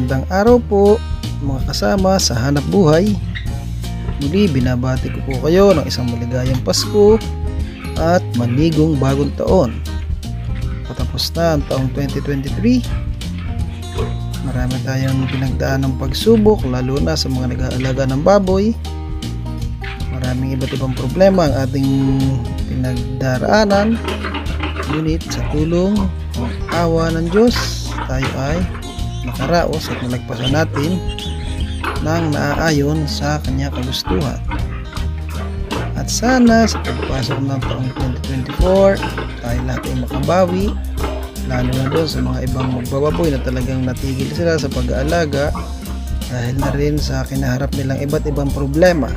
Magandang araw po mga kasama sa hanap buhay. Muli binabati ko po kayo ng isang maligayang Pasko at manigong bagong taon. Patapos na ang taong 2023. Marami tayong pinagdaan ng pagsubok, lalo na sa mga nag-aalaga ng baboy. Maraming iba't ibang problema ang ating pinagdaraanan. Ngunit sa tulong ng awa ng Diyos, tayo ay nakaraos at nalagpasan natin ng naaayon sa kanya kagustuhan. At sana sa pagpasok ng taong 2024 tayo lahat ay makabawi, lalo na doon sa mga ibang magbababoy na talagang natigil sila sa pag-aalaga dahil na rin sa kinaharap nilang iba't ibang problema.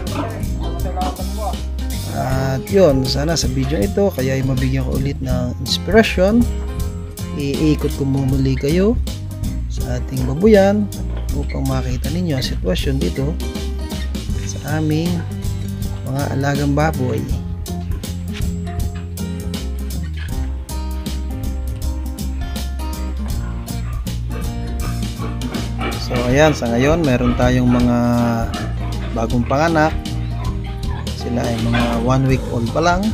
At yun, sana sa video ito kaya ay mabigyan ko ulit ng inspirasyon. Iikot ko muli kayo sa ating babuyan upang makita ninyo ang sitwasyon dito sa aming mga alagang baboy. So ayan, sa ngayon meron tayong mga bagong panganak. Sila ay mga 1 week old pa lang.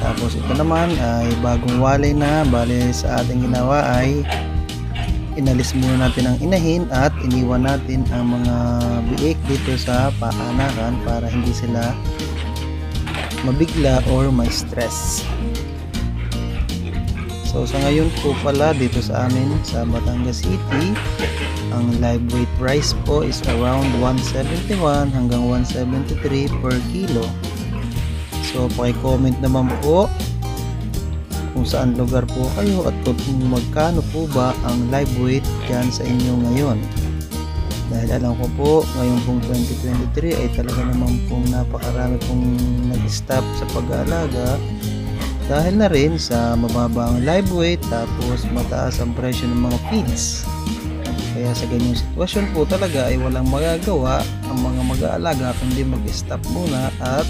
Tapos ito naman ay bagong walay na. Bale sa ating ginawa ay inalis muna natin ang inahin at iniwan natin ang mga biik dito sa paanakan para hindi sila mabigla or may stress. So sa ngayon po pala dito sa amin sa Batangas City, ang live weight price po is around 171 hanggang 173 per kilo. So paki-comment naman po kung saan lugar po kayo at kung magkano po ba ang live weight dyan sa inyo ngayon. Dahil alam ko po ngayon pong 2023 ay talaga naman pong napakarami pong nag-stop sa pag-aalaga dahil na rin sa mababa ang live weight tapos mataas ang presyo ng mga feeds. Kaya sa ganyang sitwasyon po talaga ay walang magagawa ang mga mag-aalaga kundi mag-stop muna at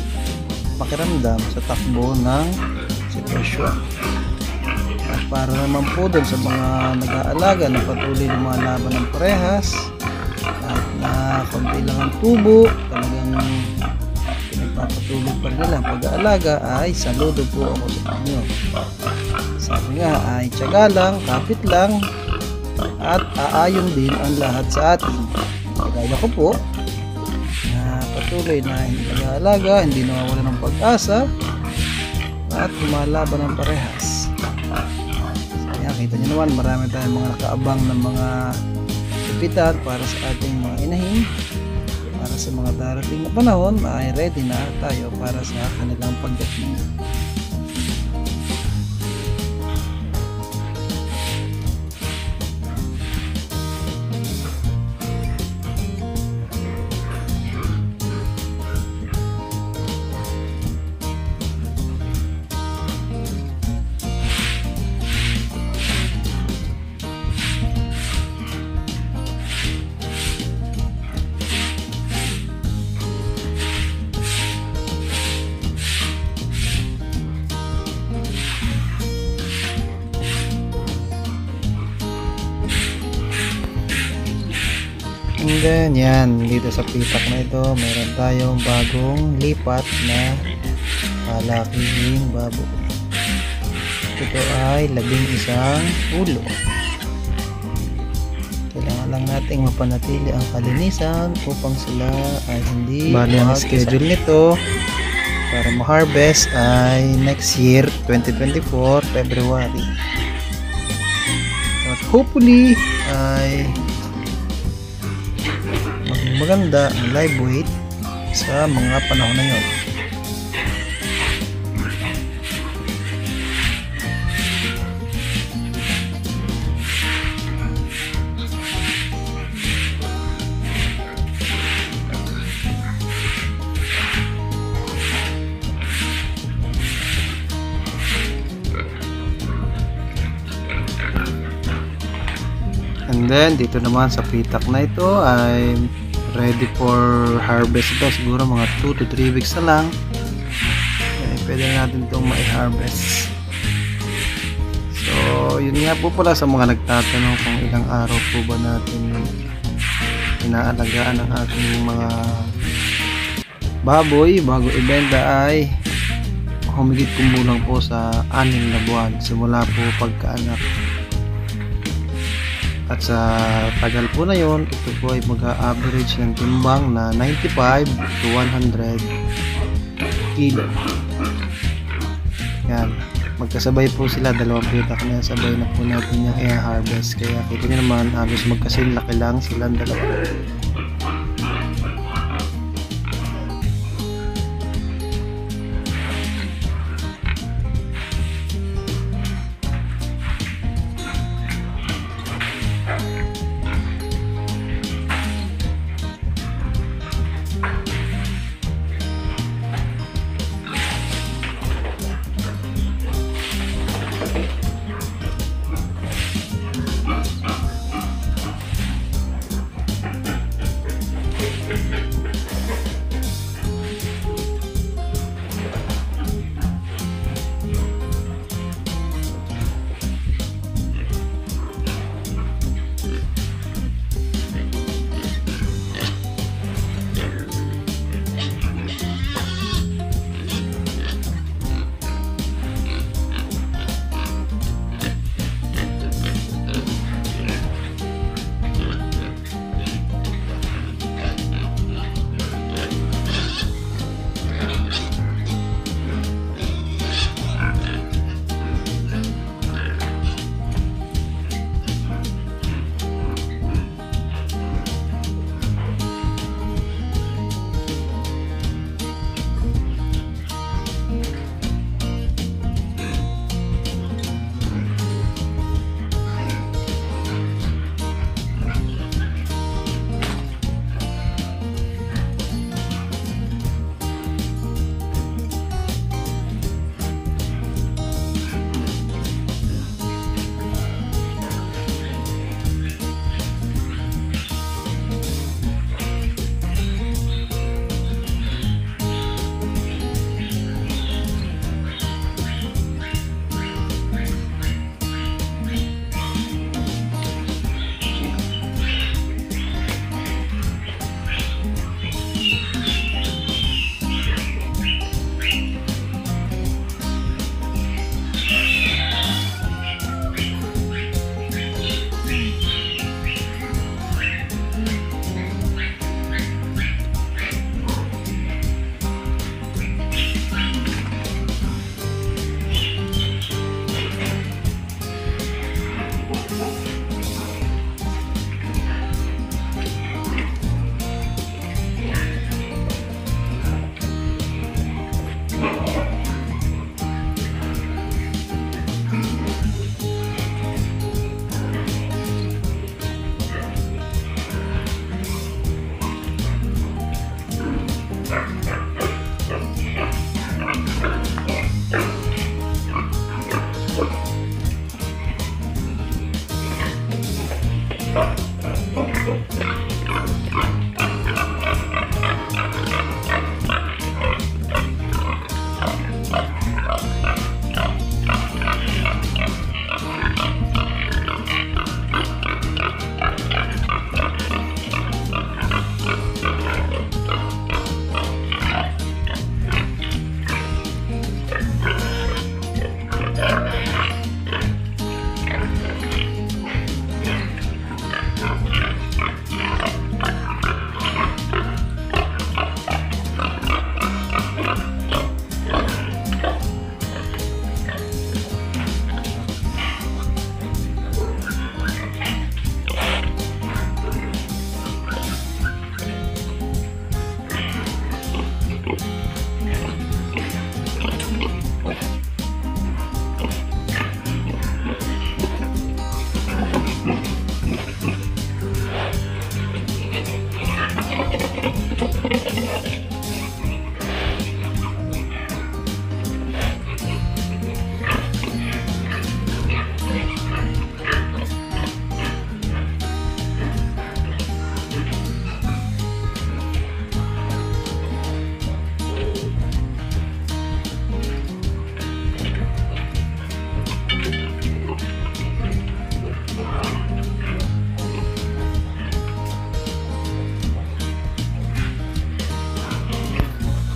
makiramdam sa takbo ng sitwasyon. At para naman po dun sa mga nag-aalaga na patuloy lumalaban ng parehas at na konti lang ang tubo, talagang pinagpapatuloy pa nila ang pag-aalaga, ay saludo po ako sa inyo. Sabi nga ay tiyaga lang, kapit lang at aayon din ang lahat sa atin. Kagaya ko po na patuloy na hindi nag-aalaga, hindi nawawala ng pag-asa at lumalaban ng parehas. Kaya kita nyo naman marami tayong mga nakaabang ng mga ipitan para sa ating mga inahin, para sa mga darating na panahon ay ready na tayo para sa kanilang pagdating. And then yan, dito sa pitak na ito meron tayong bagong lipat na kalaking baboy. Ito ay 11 ulo. Kailangan lang nating mapanatili ang kalinisan upang sila ay hindi bali. Ang schedule nito para ma-harvest ay next year 2024 February. At hopefully ay maganda ang live weight sa mga panahon na yun. And then dito naman sa pitak na ito ay ready for harvest ito, siguro mga 2 to 3 weeks na lang pwede natin itong mai-harvest. So yun nga po pala sa mga nagtatanong kung ilang araw po ba natin inaalagaan ang ating mga baboy bago ibenta, ay humigit kumulang po sa 6 na buwan simula po pagkaanak. At sa tagal po na yon, ito po ay mag-average ng timbang na 95 to 100 kilo. Yan, magkasabay po sila, dalawang pitak na sabay na po natin yung i-harvest. Kaya kita nyo naman, halos magkasilaki lang silang dalawa.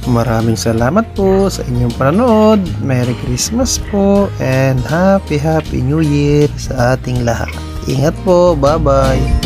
Maraming salamat po sa inyong panonood. Merry Christmas po and Happy New Year sa ating lahat. Ingat po. Bye-bye.